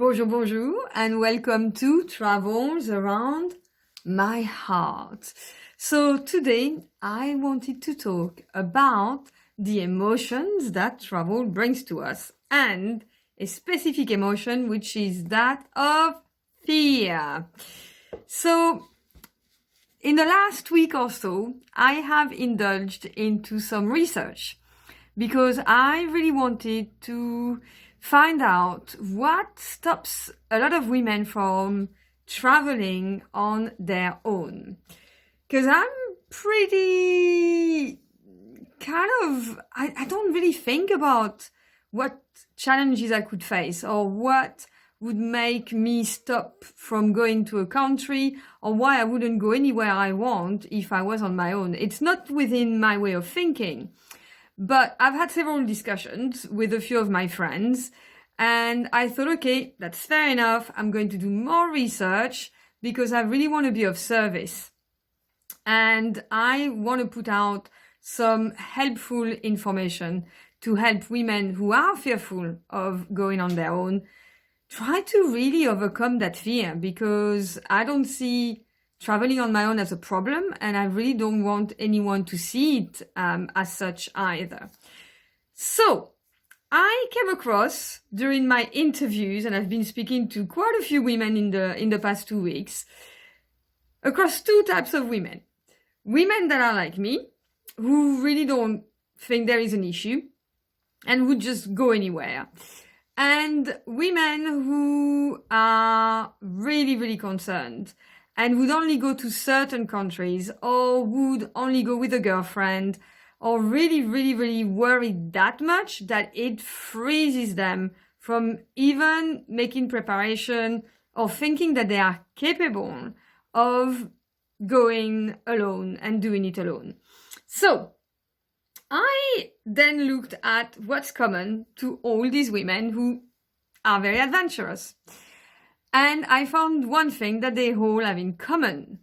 Bonjour, bonjour, and welcome to Travels Around My Heart. So today I wanted to talk about the emotions that travel brings to us and a specific emotion, which is that of fear. So in the last week or so, I have indulged into some research because I really wanted to find out what stops a lot of women from traveling on their own. Because I'm pretty I don't really think about what challenges I could face or what would make me stop from going to a country or why I wouldn't go anywhere I want if I was on my own. It's not within my way of thinking. But I've had several discussions with a few of my friends, and I thought, okay, that's fair enough. I'm going to do more research because I really want to be of service. And I want to put out some helpful information to help women who are fearful of going on their own try to really overcome that fear, because I don't see traveling on my own as a problem, and I really don't want anyone to see it as such either. So I came across during my interviews, and I've been speaking to quite a few women in the past 2 weeks, across two types of women. Women that are like me, who really don't think there is an issue and would just go anywhere. And women who are really, really concerned and would only go to certain countries or would only go with a girlfriend or really, really, really worried that much that it freezes them from even making preparation or thinking that they are capable of going alone and doing it alone. So I then looked at what's common to all these women who are very adventurous. And I found one thing that they all have in common.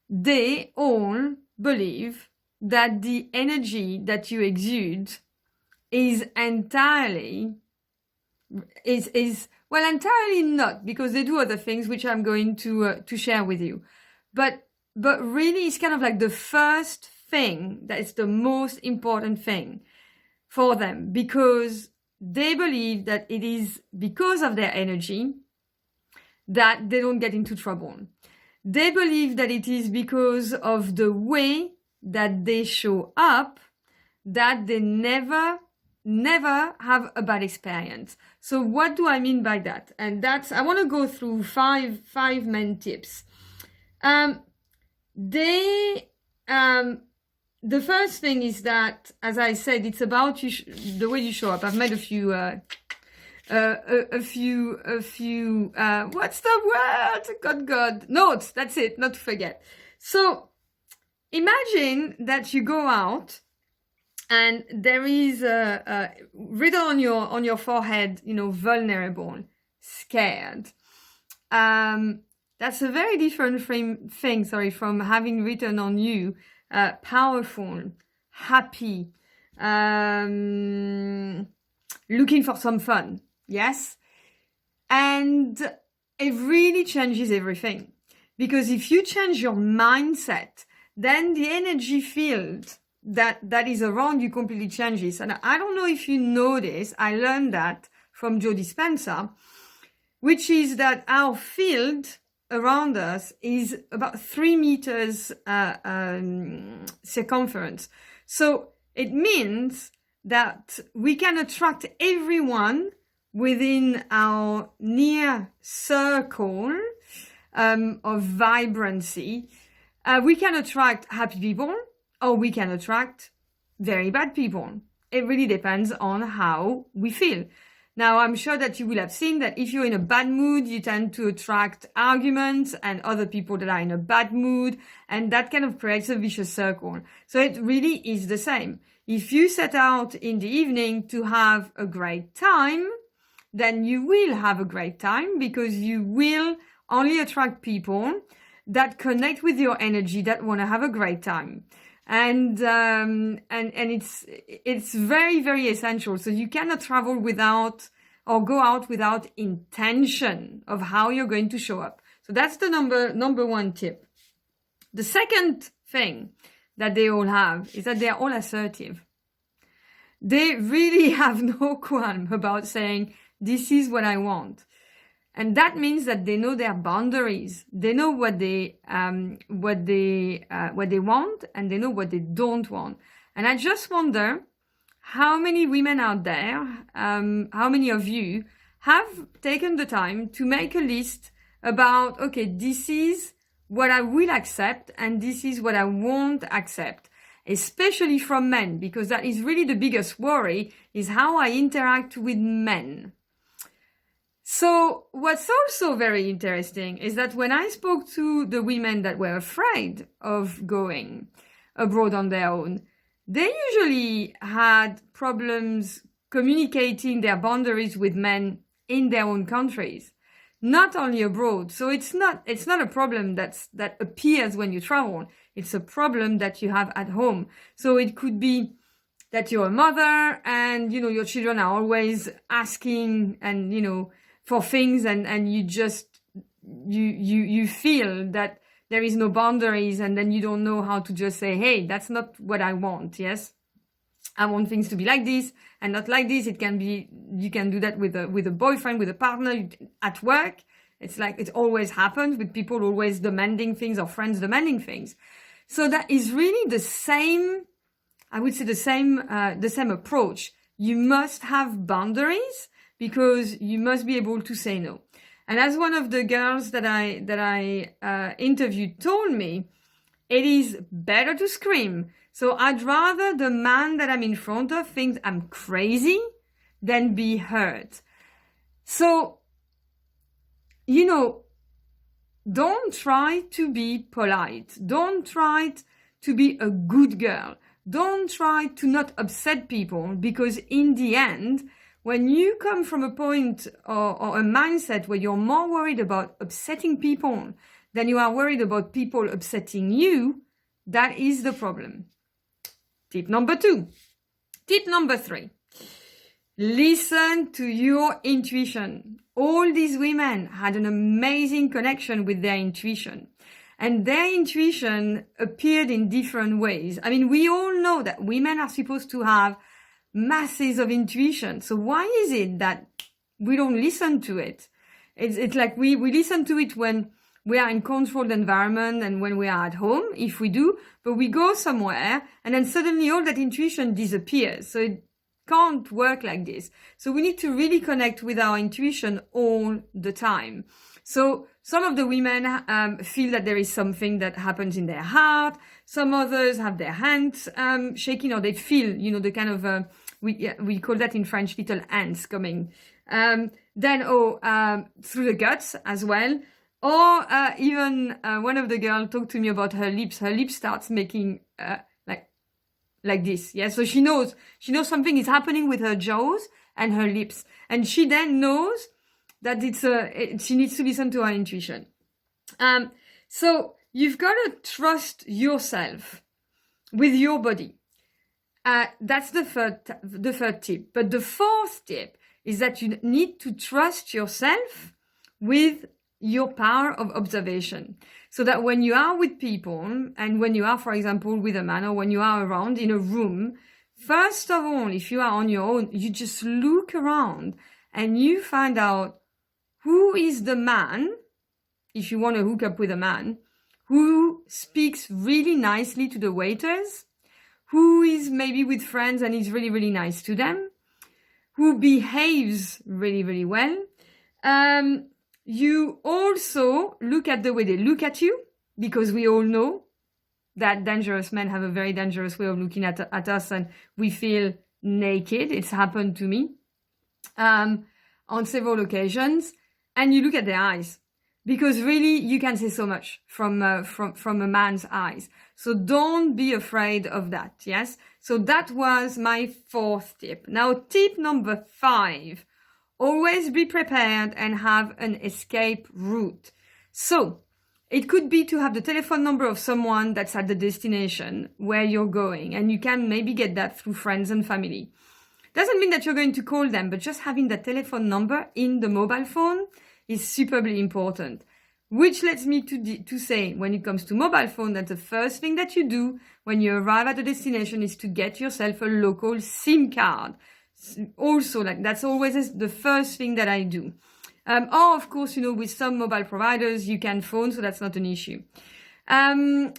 They all believe that the energy that you exude is entirely not, because they do other things which I'm going to share with you. But really it's kind of like the first thing that is the most important thing for them, because they believe that it is because of their energy that they don't get into trouble. They believe that it is because of the way that they show up that they never have a bad experience. So what do I mean by that? And I want to go through five main tips. The first thing is that, as I said, it's about the way you show up. I've made a few what's the word? God. Notes, that's it, not to forget. So imagine that you go out and there is written on your forehead, vulnerable, scared. That's a very different thing, from having written on you, powerful, happy, looking for some fun. Yes? And it really changes everything. Because if you change your mindset, then the energy field that is around you completely changes. And I don't know if you know this, I learned that from Joe Dispenza, which is that our field around us is about 3 meters circumference. So it means that we can attract everyone within our near circle of vibrancy. We can attract happy people, or we can attract very bad people. It really depends on how we feel. Now, I'm sure that you will have seen that if you're in a bad mood, you tend to attract arguments and other people that are in a bad mood, and that kind of creates a vicious circle. So it really is the same. If you set out in the evening to have a great time, then you will have a great time, because you will only attract people that connect with your energy, that want to have a great time. And it's very, very essential. So you cannot travel without or go out without intention of how you're going to show up. So that's the number one tip. The second thing that they all have is that they are all assertive. They really have no qualm about saying, this is what I want. And that means that they know their boundaries. They know what they want, and they know what they don't want. And I just wonder how many women out there, how many of you have taken the time to make a list about, okay, this is what I will accept and this is what I won't accept, especially from men, because that is really the biggest worry, is how I interact with men. So what's also very interesting is that when I spoke to the women that were afraid of going abroad on their own, they usually had problems communicating their boundaries with men in their own countries, not only abroad. So it's not a problem that appears when you travel. It's a problem that you have at home. So it could be that you're a mother and, your children are always asking and, for things and you just, you feel that there is no boundaries, and then you don't know how to just say, hey, that's not what I want. Yes. I want things to be like this and not like this. It can be, you can do that with a boyfriend, with a partner, at work. It's like, it always happens with people always demanding things or friends demanding things. So that is really the same, I would say the same approach. You must have boundaries because you must be able to say no. And as one of the girls that I interviewed told me, it is better to scream. So I'd rather the man that I'm in front of thinks I'm crazy than be hurt. So, don't try to be polite. Don't try to be a good girl. Don't try to not upset people, because in the end, when you come from a point or a mindset where you're more worried about upsetting people than you are worried about people upsetting you, that is the problem. Tip number 2. Tip number 3. Listen to your intuition. All these women had an amazing connection with their intuition. And their intuition appeared in different ways. I mean, we all know that women are supposed to have masses of intuition. So why is it that we don't listen to it? It's like we listen to it when we are in controlled environment and when we are at home, if we do, but we go somewhere and then suddenly all that intuition disappears. So it can't work like this. So we need to really connect with our intuition all the time. So some of the women feel that there is something that happens in their heart. Some others have their hands shaking, or they feel, the kind of, we call that in French little ants coming. Then through the guts as well. Or even one of the girls talked to me about her lips. Her lips starts making like this. Yeah, so she knows something is happening with her jaws and her lips, and she then knows that she needs to listen to her intuition. So you've got to trust yourself with your body. That's the third tip. But the fourth tip is that you need to trust yourself with your power of observation. So that when you are with people, and when you are, for example, with a man, or when you are around in a room, first of all, if you are on your own, you just look around and you find out who is the man, if you want to hook up with a man, who speaks really nicely to the waiters, who is maybe with friends and is really, really nice to them, who behaves really, really well. You also look at the way they look at you, because we all know that dangerous men have a very dangerous way of looking at us, and we feel naked. It's happened to me on several occasions. And you look at their eyes, because really you can say so much from a man's eyes. So don't be afraid of that. Yes. So that was my fourth tip. Now, tip number 5. Always be prepared and have an escape route. So it could be to have the telephone number of someone that's at the destination where you're going, and you can maybe get that through friends and family. Doesn't mean that you're going to call them, but just having the telephone number in the mobile phone is superbly important. Which leads me to say, when it comes to mobile phone, that the first thing that you do when you arrive at a destination is to get yourself a local SIM card. Also, like, that's always the first thing that I do. Or of course, with some mobile providers, you can phone, so that's not an issue. Then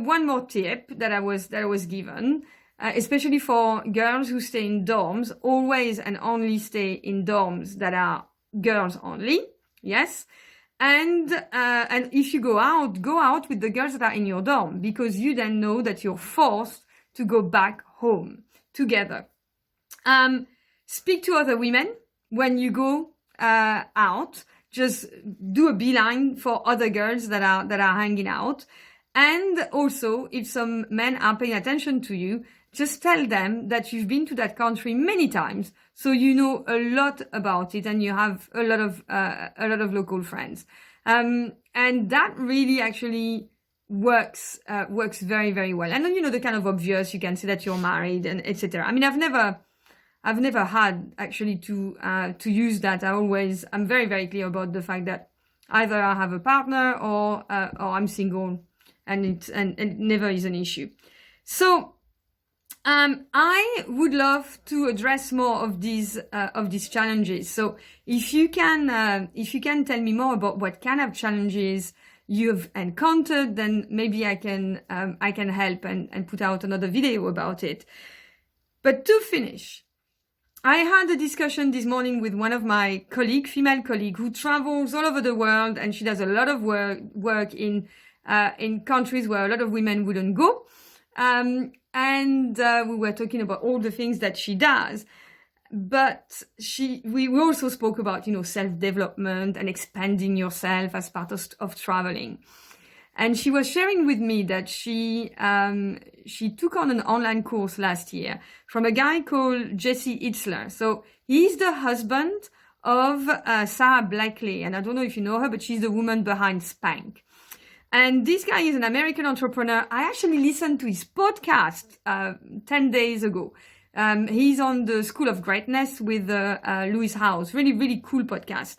one more tip that I was given, especially for girls who stay in dorms, always and only stay in dorms that are girls only. Yes. And if you go out with the girls that are in your dorm, because you then know that you're forced to go back home together. Speak to other women when you go out. Just do a beeline for other girls that are hanging out. And also, if some men are paying attention to you, just tell them that you've been to that country many times, so you know a lot about it and you have a lot of local friends. And that really actually works very, very well. And then, the kind of obvious, you can say that you're married and etc. I mean, I've never had actually to use that. I'm very, very clear about the fact that either I have a partner or I'm single, and it never is an issue. So, I would love to address more of these challenges. So if you can tell me more about what kind of challenges you've encountered, then maybe I can help and put out another video about it. But to finish, I had a discussion this morning with one of my female colleague, who travels all over the world, and she does a lot of work in countries where a lot of women wouldn't go. And we were talking about all the things that she does, but we also spoke about, self-development and expanding yourself as part of traveling. And she was sharing with me that she took on an online course last year from a guy called Jesse Itzler. So he's the husband of Sarah Blakely, and I don't know if you know her, but she's the woman behind Spank. And this guy is an American entrepreneur. I actually listened to his podcast 10 days ago. He's on the School of Greatness with Lewis Howes. Really, really cool podcast.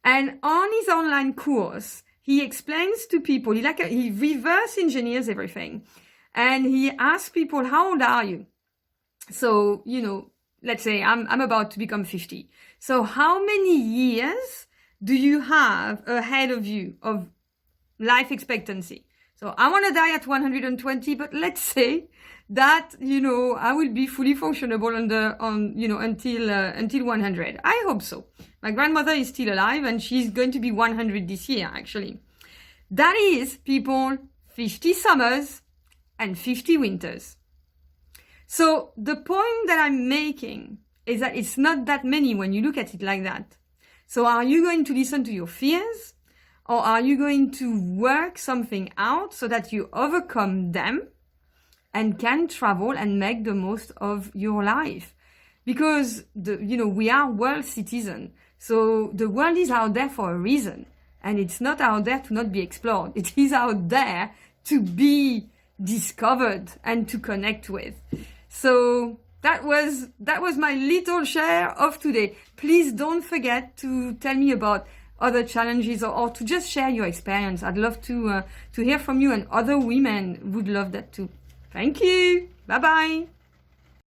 And on his online course, he explains to people, he reverse engineers everything. And he asks people, how old are you? So, let's say I'm about to become 50. So how many years do you have ahead of you of life expectancy? So I want to die at 120, but let's say that, I will be fully functionable until 100. I hope so. My grandmother is still alive and she's going to be 100 this year, actually. That is, people, 50 summers and 50 winters. So the point that I'm making is that it's not that many when you look at it like that. So are you going to listen to your fears? Or are you going to work something out so that you overcome them and can travel and make the most of your life? Because we are world citizens. So the world is out there for a reason. And it's not out there to not be explored. It is out there to be discovered and to connect with. So that was my little share of today. Please don't forget to tell me about other challenges or to just share your experience. I'd love to hear from you, and other women would love that too. Thank you. Bye-bye.